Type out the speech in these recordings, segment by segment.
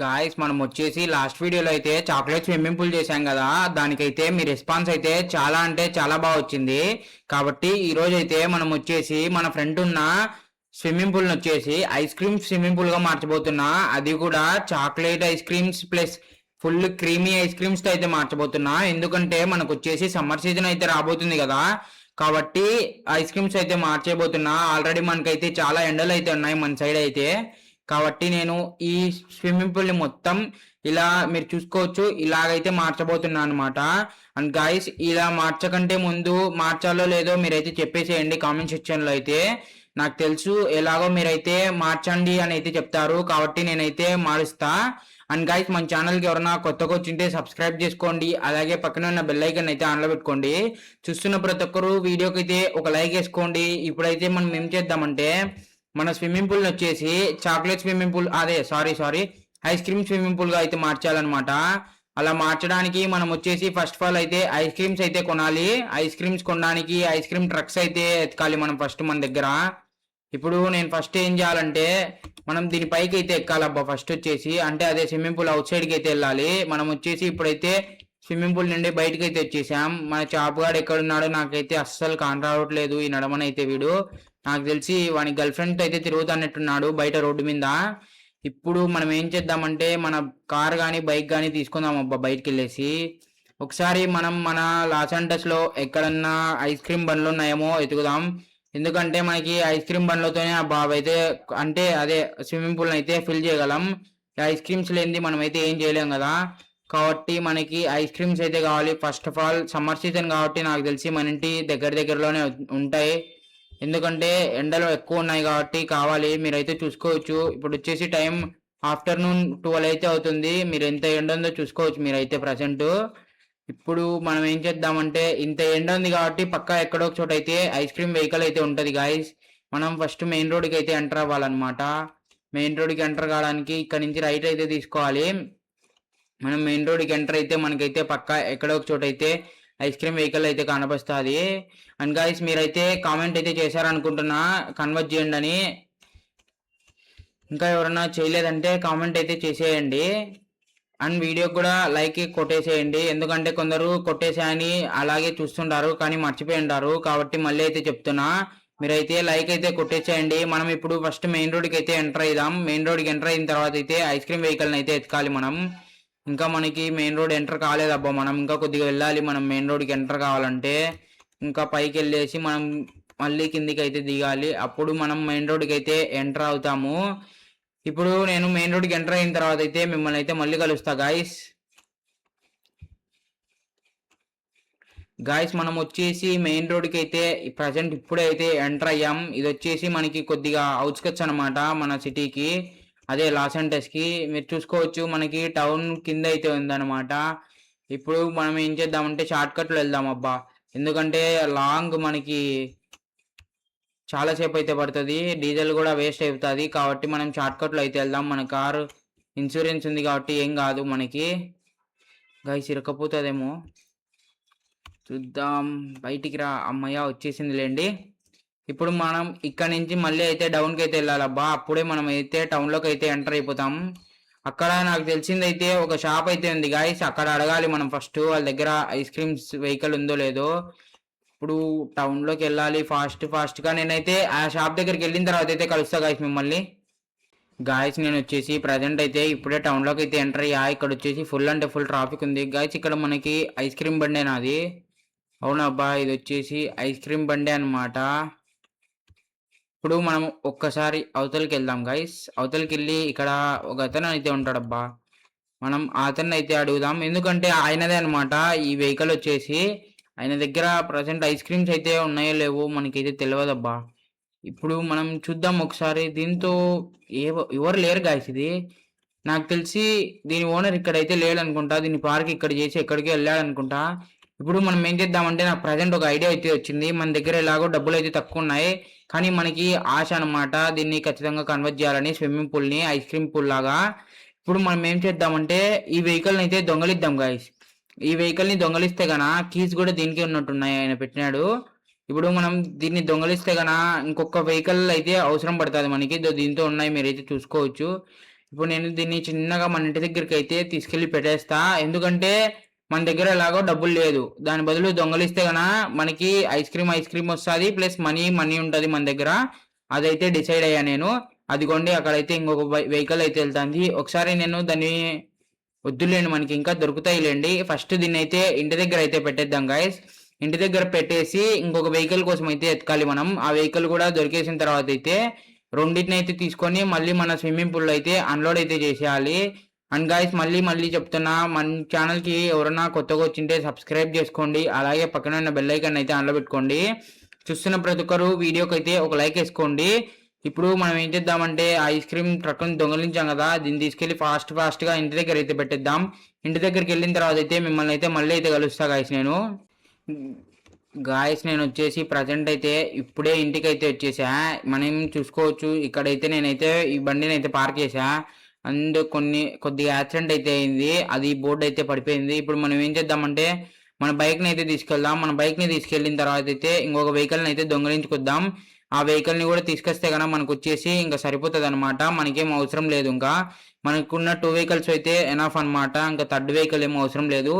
Guys మనం వచ్చేసి last వీడియోలో అయితే చాక్లెట్ స్విమ్మింగ్ పూల్ చేశాం కదా. దానికైతే మీ రెస్పాన్స్ అయితే చాలా అంటే చాలా బాగా వచ్చింది. కాబట్టి ఈ రోజు అయితే మనం వచ్చేసి మన ఫ్రెండ్ ఉన్న స్విమ్మింగ్ పూల్ వచ్చేసి ఐస్ క్రీమ్ స్విమ్మింగ్ పూల్ గా మార్చబోతున్నా. అది కూడా chocolate ice creams plus full creamy ice creams తో అయితే మార్చబోతున్నా. ఎందుకంటే మనకు వచ్చేసి సమ్మర్ సీజన్ అయితే రాబోతుంది కదా. కాబట్టి ఐస్ క్రీమ్స్ అయితే మార్చేయబోతున్నా. ఆల్రెడీ మనకైతే చాలా ఎండలు అయితే ఉన్నాయి మన సైడ్ అయితే. కాబట్టి నేను ఈ స్విమ్మింగ్ పూల్ ని మొత్తం ఇలా మీరు చూసుకోవచ్చు ఇలాగైతే మార్చబోతున్నాను అనమాట. అండ్ గాయస్ ఇలా మార్చకంటే ముందు మార్చాలో లేదో మీరైతే చెప్పేసేయండి కామెంట్ సెక్షన్ లో అయితే. నాకు తెలుసు ఎలాగో మీరైతే మార్చండి అని అయితే చెప్తారు, కాబట్టి నేనైతే మారుస్తా. అండ్ గైస్ మన ఛానల్కి ఎవరైనా కొత్తగా వచ్చింటే సబ్స్క్రైబ్ చేసుకోండి, అలాగే పక్కన ఉన్న బెల్ ఐకన్ అయితే ఆన్లో పెట్టుకోండి. చూస్తున్న ప్రతి ఒక్కరు వీడియోకి అయితే ఒక లైక్ వేసుకోండి. ఇప్పుడైతే మనం ఏం చేద్దామంటే మన స్విమ్మింగ్ పూల్ వచ్చేసి chocolate swimming pool sorry ice cream swimming pool గా అయితే మార్చాలన్నమాట. అలా మార్చడానికి మనం వచ్చేసి ఫస్ట్ ఆఫ్ ఆల్ అయితే ఐస్ క్రీమ్స్ అయితే కొనాలి. ఐస్ క్రీమ్స్ కొనడానికి ఐస్ క్రీమ్ ట్రక్స్ అయితే ఎత్తుకాలి మనం ఫస్ట్ మన దగ్గర. ఇప్పుడు నేను ఫస్ట్ ఏం చేయాలంటే మనం దీని పైకి అయితే ఎక్కాలబ్బా. ఫస్ట్ వచ్చేసి అంటే అదే స్విమ్మింగ్ పూల్ అవుట్ సైడ్కి అయితే వెళ్ళాలి. మనం వచ్చేసి ఇప్పుడైతే స్విమ్మింగ్ పూల్ నుండి బయటకు అయితే వచ్చేసాం. మన చాపుగాడు ఎక్కడున్నాడో నాకైతే అస్సలు కాన్ రావట్లేదు ఈ నడమనైతే. వీడు నాకు తెలిసి వాని గర్ల్ ఫ్రెండ్ అయితే తిరుగుతున్నట్టున్నాడు బయట రోడ్డు మీద. ఇప్పుడు మనం ఏం చేద్దామంటే మన కార్ కానీ బైక్ కానీ తీసుకుందాం అబ్బా బయటకు వెళ్ళేసి. ఒకసారి మనం మన లాస్ ఏంజల్స్ లో ఎక్కడన్నా ఐస్ క్రీమ్ బండ్లు ఉన్నాయేమో ఎతుకుదాం. ఎందుకంటే మనకి ఐస్ క్రీమ్ బండ్లతోనే ఆ బాబు అయితే అంటే అదే స్విమ్మింగ్ పూల్ అయితే ఫిల్ చేయగలం. ఐస్ క్రీమ్స్ లేనిది మనం అయితే ఏం చేయలేం కదా. కాబట్టి మనకి ఐస్ క్రీమ్స్ అయితే కావాలి. First of all summer season కాబట్టి నాకు తెలిసి మన ఇంటి దగ్గరలోనే ఉంటాయి. ఎందుకంటే ఎండలు ఎక్కువ ఉన్నాయి కాబట్టి కావాలి. మీరైతే చూసుకోవచ్చు. ఇప్పుడు వచ్చేసి టైం ఆఫ్టర్నూన్ 12 అయితే అవుతుంది. మీరు ఎంత ఎండ ఉందో చూసుకోవచ్చు మీరైతే ప్రజెంట్. ఇప్పుడు మనం ఏం చేద్దామంటే ఇంత ఎండ ఉంది కాబట్టి పక్కా ఎక్కడో ఒక చోట అయితే ఐస్ క్రీమ్ వెహికల్ అయితే ఉంటుంది గాయస్. మనం ఫస్ట్ మెయిన్ రోడ్కి అయితే ఎంటర్ అవ్వాలన్నమాట. మెయిన్ రోడ్కి ఎంటర్ కావడానికి ఇక్కడ నుంచి రైట్ అయితే తీసుకోవాలి. మనం మెయిన్ రోడ్కి ఎంటర్ అయితే మనకైతే పక్కా ఎక్కడో ఒక చోట అయితే ఐస్ క్రీమ్ వెహికల్ అయితే కనబస్తుంది. అండ్ గాయస్ మీరైతే కామెంట్ అయితే చేశారనుకుంటున్నా కన్వర్ట్ చేయండి అని. ఇంకా ఎవరన్నా చేయలేదంటే కామెంట్ అయితే చేసేయండి. అండ్ వీడియో కూడా లైక్ కొట్టేసేయండి. ఎందుకంటే కొందరు కొట్టేసేయని అలాగే చూస్తుంటారు కానీ మర్చిపోయి ఉంటారు. కాబట్టి మళ్ళీ అయితే చెప్తున్నా మీరైతే లైక్ అయితే కొట్టేసేయండి. మనం ఇప్పుడు ఫస్ట్ మెయిన్ రోడ్కి అయితే ఎంటర్ అయిదాం. మెయిన్ రోడ్కి ఎంటర్ అయిన తర్వాత అయితే ఐస్ క్రీమ్ వెహికల్ని అయితే ఎత్తుకాలి మనం. ఇంకా మనకి మెయిన్ రోడ్ ఎంటర్ కాలేదబ్బా. మనం ఇంకా కొద్దిగా వెళ్ళాలి. మనం మెయిన్ రోడ్కి ఎంటర్ కావాలంటే ఇంకా పైకి వెళ్ళేసి మనం మళ్ళీ కిందికి అయితే దిగాలి. అప్పుడు మనం మెయిన్ రోడ్కి అయితే ఎంటర్ అవుతాము. ఇప్పుడు నేను మెయిన్ రోడ్కి ఎంటర్ అయిన తర్వాత అయితే మిమ్మల్ని అయితే మళ్ళీ కలుస్తా గాయస్. మనం వచ్చేసి మెయిన్ రోడ్కి అయితే ప్రజెంట్ ఇప్పుడే అయితే ఎంటర్ అయ్యాం. ఇది వచ్చేసి మనకి కొద్దిగా అవుట్స్కట్స్ అనమాట మన సిటీకి, అదే లాస్ ఏంజల్స్ కి. మీరు చూసుకోవచ్చు మనకి టౌన్ కింద అయితే ఉందన్నమాట. ఇప్పుడు మనం ఏం చేద్దామంటే షార్ట్ కట్లో వెళ్దాం అబ్బా. ఎందుకంటే లాంగ్ మనకి చాలాసేపు అయితే పడుతుంది, డీజిల్ కూడా వేస్ట్ అవుతుంది. కాబట్టి మనం షార్ట్ కట్లో అయితే వెళ్దాం. మన కారు ఇన్సూరెన్స్ ఉంది కాబట్టి ఏం కాదు మనకి. గైస్ ఇరకపోతుందేమో చూద్దాం. బయటికి రా అమ్మయ్య వచ్చేసింది లేండి. ఇప్పుడు మనం ఇక్కడ నుంచి మళ్ళీ అయితే డౌన్కి అయితే వెళ్ళాలబ్బా. అప్పుడే మనం అయితే టౌన్లోకి అయితే ఎంటర్ అయిపోతాం. అక్కడ నాకు తెలిసిందైతే ఒక షాప్ అయితే ఉంది గాయస్. అక్కడ అడగాలి మనం ఫస్ట్ వాళ్ళ దగ్గర ఐస్ క్రీమ్స్ వెహికల్ ఉందో లేదో. ఇప్పుడు టౌన్లోకి వెళ్ళాలి ఫాస్ట్గా. నేనైతే ఆ షాప్ దగ్గరికి వెళ్ళిన తర్వాత అయితే కలుస్తా గాయస్ మిమ్మల్ని. గాయస్ నేను వచ్చేసి ప్రజెంట్ అయితే ఇప్పుడే టౌన్లోకి అయితే ఎంటర్ అయ్యా. ఇక్కడ వచ్చేసి ఫుల్ అంటే ఫుల్ ట్రాఫిక్ ఉంది గాయస్. ఇక్కడ మనకి ఐస్ క్రీమ్ బండే నాది. అవునబ్బా ఇది వచ్చేసి ఐస్ క్రీమ్ బండే అనమాట. ఇప్పుడు మనం ఒక్కసారి అవతలకి వెళ్దాం గైస్. అవతలకి వెళ్ళి ఇక్కడ ఒక అతను అయితే ఉంటాడబ్బా. మనం అతన్ని అయితే అడుగుదాం. ఎందుకంటే ఆయనదే అనమాట ఈ వెహికల్ వచ్చేసి. ఆయన దగ్గర ప్రజెంట్ ఐస్ క్రీమ్స్ అయితే ఉన్నాయో లేవో మనకైతే తెలియదబ్బా. ఇప్పుడు మనం చూద్దాం ఒకసారి. దీంతో ఎవరు లేరు గాయస్. ఇది నాకు తెలిసి దీని ఓనర్ ఇక్కడైతే లేడు అనుకుంటా. దీని పార్క్ ఇక్కడ చేసి ఎక్కడికి వెళ్ళాడు అనుకుంటా. ఇప్పుడు మనం ఏం చేద్దామంటే నాకు ప్రజెంట్ ఒక ఐడియా అయితే వచ్చింది. మన దగ్గర ఎలాగో డబ్బులు అయితే తక్కువ ఉన్నాయి, కానీ మనకి ఆశ అనమాట దీన్ని ఖచ్చితంగా కన్వర్ట్ చేయాలని స్విమ్మింగ్ పూల్ని ఐస్ క్రీమ్ పూల్ లాగా. ఇప్పుడు మనం ఏం చేద్దామంటే ఈ వెహికల్ని అయితే దొంగలిద్దాం గాయస్. ఈ వెహికల్ని దొంగలిస్తే గన కీస్ కూడా దీనికే ఉన్నట్టున్నాయి, ఆయన పెట్టినాడు. ఇప్పుడు మనం దీన్ని దొంగలిస్తే గన ఇంకొక వెహికల్ అయితే అవసరం పడుతుంది మనకి. దీంతో ఉన్నాయి మీరైతే చూసుకోవచ్చు. ఇప్పుడు నేను దీన్ని చిన్నగా మన ఇంటి దగ్గరికి అయితే తీసుకెళ్లి పెట్టేస్తా. ఎందుకంటే మన దగ్గర ఎలాగో డబ్బులు లేదు. దాని బదులు దొంగలిస్తే గన మనకి ఐస్ క్రీమ్ వస్తది. ప్లస్ మనీ ఉంటది మన దగ్గర. అదైతే డిసైడ్ అయ్యా నేను. అదిగోండి అక్కడైతే ఇంకొక వెహికల్ అయితే వెళ్తుంది. ఒకసారి నేను దాన్ని వద్దులేండి, మనకి ఇంకా దొరుకుతాయిలేండి. ఫస్ట్ దీన్ని అయితే ఇంటి దగ్గర అయితే పెట్టేద్దాం గైస్. ఇంటి దగ్గర పెట్టేసి ఇంకొక వెహికల్ కోసం అయితే ఎతకాలి మనం. ఆ వెహికల్ కూడా దొరికేసిన తర్వాత అయితే రెండింటిని అయితే తీసుకొని మళ్ళీ మన స్విమ్మింగ్ పూల్ అయితే అన్లోడ్ అయితే చేసేయాలి. అండ్ గైస్ మళ్ళీ చెప్తున్నా, మన ఛానల్కి ఎవరన్నా కొత్తగా వచ్చింటే సబ్స్క్రైబ్ చేసుకోండి. అలాగే పక్కన ఉన్న బెల్ ఐకాన్ అయితే ఆన్లో పెట్టుకోండి. చూస్తున్న ప్రతి ఒక్కరు వీడియోకి అయితే ఒక లైక్ వేసుకోండి. ఇప్పుడు మనం ఏం చేద్దామంటే ఐస్ క్రీమ్ ట్రక్ని దొంగలించాం కదా, దీన్ని తీసుకెళ్లి ఫాస్ట్గా ఇంటి దగ్గర అయితే పెట్టేద్దాం. ఇంటి దగ్గరికి వెళ్ళిన తర్వాత అయితే మిమ్మల్ని అయితే మళ్ళీ అయితే కలుస్తా గాయస్. నేను వచ్చేసి ప్రజెంట్ అయితే ఇప్పుడే ఇంటికి అయితే వచ్చేసా. మనం చూసుకోవచ్చు ఇక్కడైతే నేనైతే ఈ బండిని అయితే పార్క్ చేసా. అండ్ కొద్దిగా యాక్సిడెంట్ అయితే అయింది, అది బోర్డు అయితే పడిపోయింది. ఇప్పుడు మనం ఏం చేద్దామంటే మన బైక్ని అయితే తీసుకెళ్దాం. మన బైక్ని తీసుకెళ్ళిన తర్వాత అయితే ఇంకొక వెహికల్ని అయితే దొంగలించుకొద్దాం. ఆ వెహికల్ని కూడా తీసుకొస్తే కనుక మనకు వచ్చేసి ఇంకా సరిపోతుంది అనమాట. మనకేం అవసరం లేదు. ఇంకా మనకున్న 2 వెహికల్స్ అయితే ఎనఫ్ అనమాట. ఇంకా థర్డ్ వెహికల్ ఏమో అవసరం లేదు.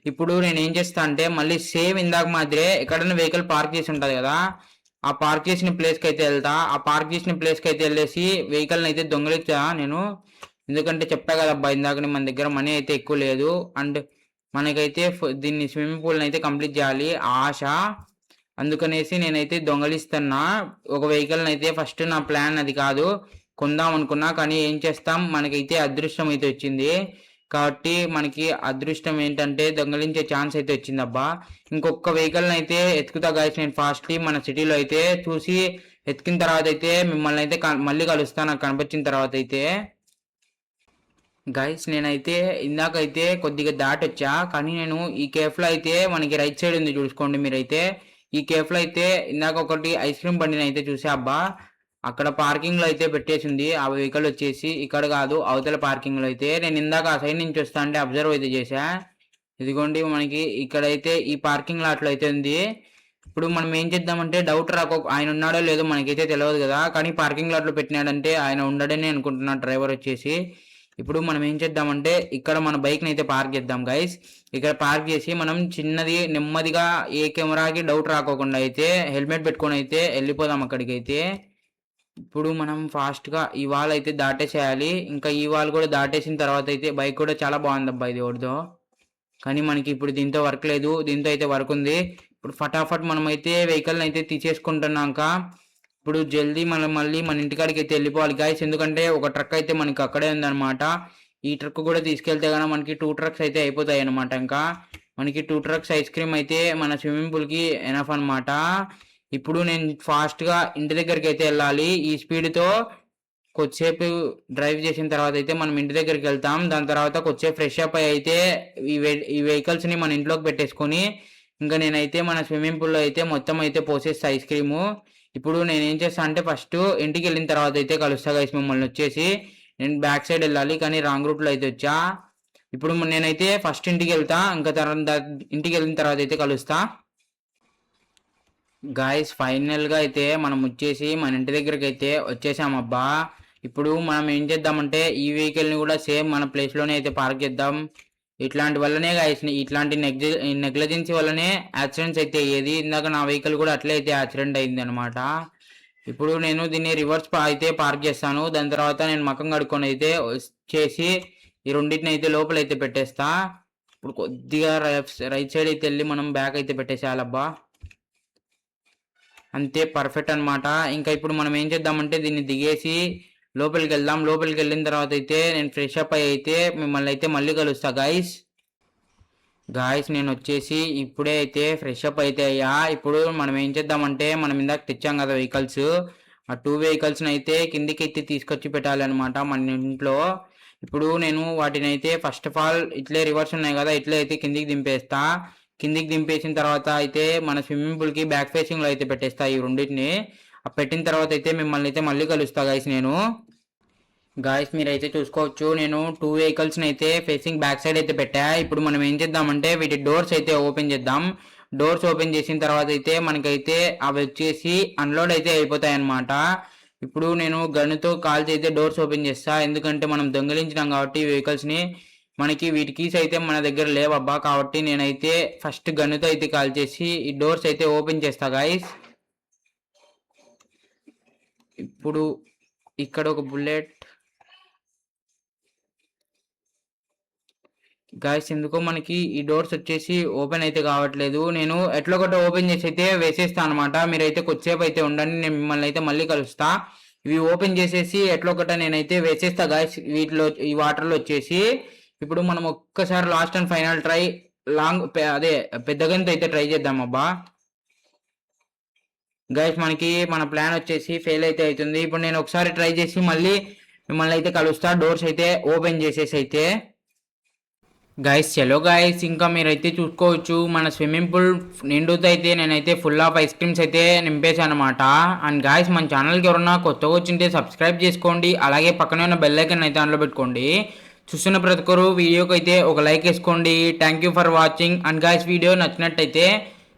ఇప్పుడు నేను ఏం చేస్తా అంటే మళ్ళీ సేమ్ ఇందాక మాదిరే ఎక్కడైనా వెహికల్ పార్క్ చేసి ఉంటుంది కదా, ఆ పార్క్ చేసిన ప్లేస్కి అయితే వెళ్తా. ఆ పార్క్ చేసిన ప్లేస్కి అయితే వెళ్ళేసి వెహికల్ని అయితే దొంగలిచ్చా నేను. ఎందుకంటే చెప్పా కదా అబ్బా ఇందాకనే మన దగ్గర మనీ అయితే ఎక్కువ లేదు. అండ్ మనకైతే దీన్ని స్విమ్మింగ్ పూల్ని అయితే కంప్లీట్ చేయాలి ఆశ. అందుకనేసి నేనైతే దొంగలిస్తున్నా ఒక వెహికల్ని అయితే. ఫస్ట్ నా ప్లాన్ అది కాదు, కొందాం అనుకున్నా. కానీ ఏం చేస్తాం, మనకైతే అదృష్టం అయితే వచ్చింది. కాబట్టి మనకి అదృష్టం ఏంటంటే దొంగలించే ఛాన్స్ అయితే వచ్చింది అబ్బా. ఇంకొక వెహికల్ని అయితే ఎత్తుకుతా గాయస్ నేను ఫాస్ట్లీ. మన సిటీలో అయితే చూసి ఎత్తుకిన తర్వాత అయితే మిమ్మల్ని అయితే మళ్ళీ కలుస్తాను నాకు కనిపించిన తర్వాత అయితే. గైస్ నేనైతే ఇందాకైతే కొద్దిగా దాటొచ్చా, కానీ నేను ఈ కేఫ్లో అయితే మనకి రైట్ సైడ్ ఉంది చూసుకోండి మీరైతే. ఈ కేఫ్లో అయితే ఇందాక ఒకటి ఐస్ క్రీమ్ బండిని అయితే చూసా అబ్బా. అక్కడ పార్కింగ్లో అయితే పెట్టేసింది ఆ వెహికల్ వచ్చేసి. ఇక్కడ కాదు, అవతల పార్కింగ్లో అయితే. నేను ఇందాక ఆ సైడ్ నుంచి వస్తా అంటే అబ్జర్వ్ అయితే చేసా. ఇదిగోండి మనకి ఇక్కడైతే ఈ పార్కింగ్ లాట్లో అయితే ఉంది. ఇప్పుడు మనం ఏం చేద్దామంటే డౌట్ ఆయన ఉన్నాడో లేదో మనకైతే తెలియదు కదా, కానీ పార్కింగ్ లాట్లో పెట్టినాడంటే ఆయన ఉండడని అనుకుంటున్నా డ్రైవర్ వచ్చేసి. ఇప్పుడు మనం ఏం చేద్దామంటే ఇక్కడ మన బైక్ని అయితే పార్క్ చేద్దాం గైస్. ఇక్కడ పార్క్ చేసి మనం చిన్నది నెమ్మదిగా ఏ కెమెరాకి డౌట్ రాకోకుండా అయితే హెల్మెట్ పెట్టుకొని అయితే వెళ్ళిపోదాం అక్కడికి అయితే. ఇప్పుడు మనం ఫాస్ట్గా ఈ వాల్ అయితే దాటేసేయాలి. ఇంకా ఈ వాల్ కూడా దాటేసిన తర్వాత అయితే బైక్ కూడా చాలా బాగుంది అబ్బా ఇది ఒకటితో. కానీ మనకి ఇప్పుడు దీంతో వర్క్ లేదు, దీంతో అయితే వర్క్ ఉంది. ఇప్పుడు ఫటాఫట్ మనం అయితే వెహికల్ని అయితే తీసేసుకుంటున్నాక ఇప్పుడు జల్దీ మనం మళ్ళీ మన ఇంటికాడికి అయితే వెళ్ళిపోవాలి గాయస్. ఎందుకంటే ఒక ట్రక్ అయితే మనకి అక్కడే ఉందన్నమాట. ఈ ట్రక్ కూడా తీసుకెళ్తే కనుక మనకి 2 ట్రక్స్ అయితే అయిపోతాయి అనమాట. ఇంకా మనకి 2 ట్రక్స్ ఐస్ క్రీమ్ అయితే మన స్విమ్మింగ్ పూల్కి ఎనఫ్ అనమాట. ఇప్పుడు నేను ఫాస్ట్గా ఇంటి దగ్గరికి అయితే వెళ్ళాలి. ఈ స్పీడ్తో కొద్దిసేపు డ్రైవ్ చేసిన తర్వాత అయితే మనం ఇంటి దగ్గరికి వెళ్తాం. దాని తర్వాత కొద్దిసేపు ఫ్రెష్ అప్ అయితే ఈ వెహికల్స్ని మన ఇంట్లోకి పెట్టేసుకొని ఇంకా నేనైతే మన స్విమ్మింగ్ పూల్లో అయితే మొత్తం అయితే పోసేస్తా ఐస్ క్రీము. ఇప్పుడు నేను ఏం చేస్తా అంటే ఫస్ట్ ఇంటికి వెళ్ళిన తర్వాత అయితే కలుస్తా గైస్ మిమ్మల్ని వచ్చేసి. నేను బ్యాక్ సైడ్ వెళ్ళాలి కానీ రాంగ్ రూట్లో అయితే వచ్చా. ఇప్పుడు నేనైతే ఫస్ట్ ఇంటికి వెళ్తా, ఇంకా తర్వాత ఇంటికి వెళ్ళిన తర్వాత అయితే కలుస్తా. గాయస్ ఫైనల్గా అయితే మనం వచ్చేసి మన ఇంటి దగ్గరికి అయితే వచ్చేసామబ్బా. ఇప్పుడు మనం ఏం చేద్దామంటే ఈ వెహికల్ని కూడా సేమ్ మన ప్లేస్లోనే అయితే పార్క్ చేద్దాం. ఇట్లాంటి వల్లనే గాయస్, ఇట్లాంటి నెగ్లిజెన్సీ వల్లనే యాక్సిడెంట్స్ అయితే అయ్యేది. ఇందాక నా వెహికల్ కూడా అట్లే అయితే యాక్సిడెంట్ అయింది అనమాట. ఇప్పుడు నేను దీన్ని రివర్స్ అయితే పార్క్ చేస్తాను. దాని తర్వాత నేను మకం కడుక్కొని అయితే చేసి ఈ రెండింటిని అయితే లోపల అయితే పెట్టేస్తా. ఇప్పుడు కొద్దిగా రైట్ సైడ్ అయితే వెళ్ళి మనం బ్యాక్ అయితే పెట్టేసేయాలబ్బా. అంతే పర్ఫెక్ట్ అనమాట. ఇంకా ఇప్పుడు మనం ఏం చేద్దామంటే దీన్ని దిగేసి లోపలికి వెళ్దాం. లోపలికి వెళ్ళిన తర్వాత అయితే నేను ఫ్రెష్ అప్ అయితే మిమ్మల్ని అయితే మళ్ళీ కలుస్తా గాయస్ నేను వచ్చేసి ఇప్పుడే అయితే ఫ్రెష్ అప్ అయితే అయ్యా. ఇప్పుడు మనం ఏం చేద్దామంటే మనం ఇందాక తెచ్చాం కదా వెహికల్స్, ఆ 2 వెహికల్స్ని అయితే కిందికి అయితే తీసుకొచ్చి పెట్టాలి అనమాట మన ఇంట్లో. ఇప్పుడు నేను వాటిని అయితే ఫస్ట్ ఆఫ్ ఆల్ ఇట్లే రివర్స్ ఉన్నాయి కదా, ఇట్లే అయితే కిందికి దింపేస్తా. కిందికి దింపేసిన తర్వాత అయితే మన స్విమ్మింగ్ పూల్కి బ్యాక్ ఫేసింగ్లో అయితే పెట్టేస్తా ఈ రెండింటిని. పెట్టిన తర్వాత అయితే మిమ్మల్ని అయితే మళ్ళీ కలుస్తా గాయస్ నేను. గాయస్ మీరైతే చూసుకోవచ్చు నేను 2 వెహికల్స్ని అయితే ఫేసింగ్ బ్యాక్ సైడ్ అయితే పెట్టా. ఇప్పుడు మనం ఏం చేద్దామంటే వీటి డోర్స్ అయితే ఓపెన్ చేద్దాం. డోర్స్ ఓపెన్ చేసిన తర్వాత అయితే మనకైతే అవి వచ్చేసి అన్లోడ్ అయితే అయిపోతాయి అనమాట. ఇప్పుడు నేను గన్నుతో కాల్చి అయితే డోర్స్ ఓపెన్ చేస్తా, ఎందుకంటే మనం దొంగిలించినాం కాబట్టి వెహికల్స్ని. మనకి వీటి కీస్ అయితే మన దగ్గర లేవబ్బా, కాబట్టి నేనైతే ఫస్ట్ గన్నుతో అయితే కాల్చేసి ఈ డోర్స్ అయితే ఓపెన్ చేస్తా గాయస్. ఇప్పుడు ఇక్కడ ఒక బుల్లెట్ గాయస్, ఎందుకో మనకి ఈ డోర్స్ వచ్చేసి ఓపెన్ అయితే కావట్లేదు. నేను ఎట్లా ఒకటి ఓపెన్ చేసి అయితే వేసేస్తా అనమాట. మీరైతే కొద్దిసేపు అయితే ఉండండి, నేను మిమ్మల్ని అయితే మళ్ళీ కలుస్తా. ఇవి ఓపెన్ చేసేసి ఎట్లా ఒకట నేనైతే వేసేస్తా గాయస్ వీటిలో, ఈ వాటర్లో వచ్చేసి. ఇప్పుడు మనం ఒక్కసారి లాస్ట్ అండ్ ఫైనల్ ట్రై అదే పెద్ద గంతో అయితే ట్రై చేద్దాం అబ్బా. గైస్ మనకి మన ప్లాన్ వచ్చేసి ఫెయిల్ అయితే అవుతుంది. ఇప్పుడు నేను ఒకసారి ట్రై చేసి మళ్ళీ మిమ్మల్ని అయితే కలుస్తా, డోర్స్ అయితే ఓపెన్ చేసేసి అయితే. గైస్ చలో గైస్, ఇంకా మీరైతే చూసుకోవచ్చు మన స్విమ్మింగ్ పూల్ నిండుతో అయితే నేనైతే ఫుల్ ఆఫ్ ఐస్ క్రీమ్స్ అయితే నింపేశాను అనమాట. అండ్ గైస్ మన ఛానల్కి ఎవరన్నా కొత్తగా వచ్చింటే సబ్స్క్రైబ్ చేసుకోండి, అలాగే పక్కనే ఉన్న బెల్ ఐకాన్ అయితే ఆన్లో పెట్టుకోండి. చూస్తున్న ప్రతి ఒక్కరు వీడియోకి అయితే ఒక లైక్ వేసుకోండి. Thank you for watching. And guys video నచ్చినట్టయితే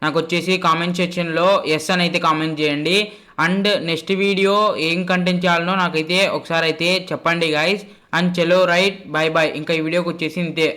నాకు వచ్చేసి కామెంట్ సెక్షన్లో ఎస్ అని అయితే కామెంట్ చేయండి. అండ్ నెక్స్ట్ వీడియో ఏం కంటెంట్ చేయాలనో నాకైతే ఒకసారి అయితే చెప్పండి గైస్. అండ్ చలో రైట్, బాయ్ బాయ్. ఇంకా ఈ వీడియోకి వచ్చేసి ఇంతే.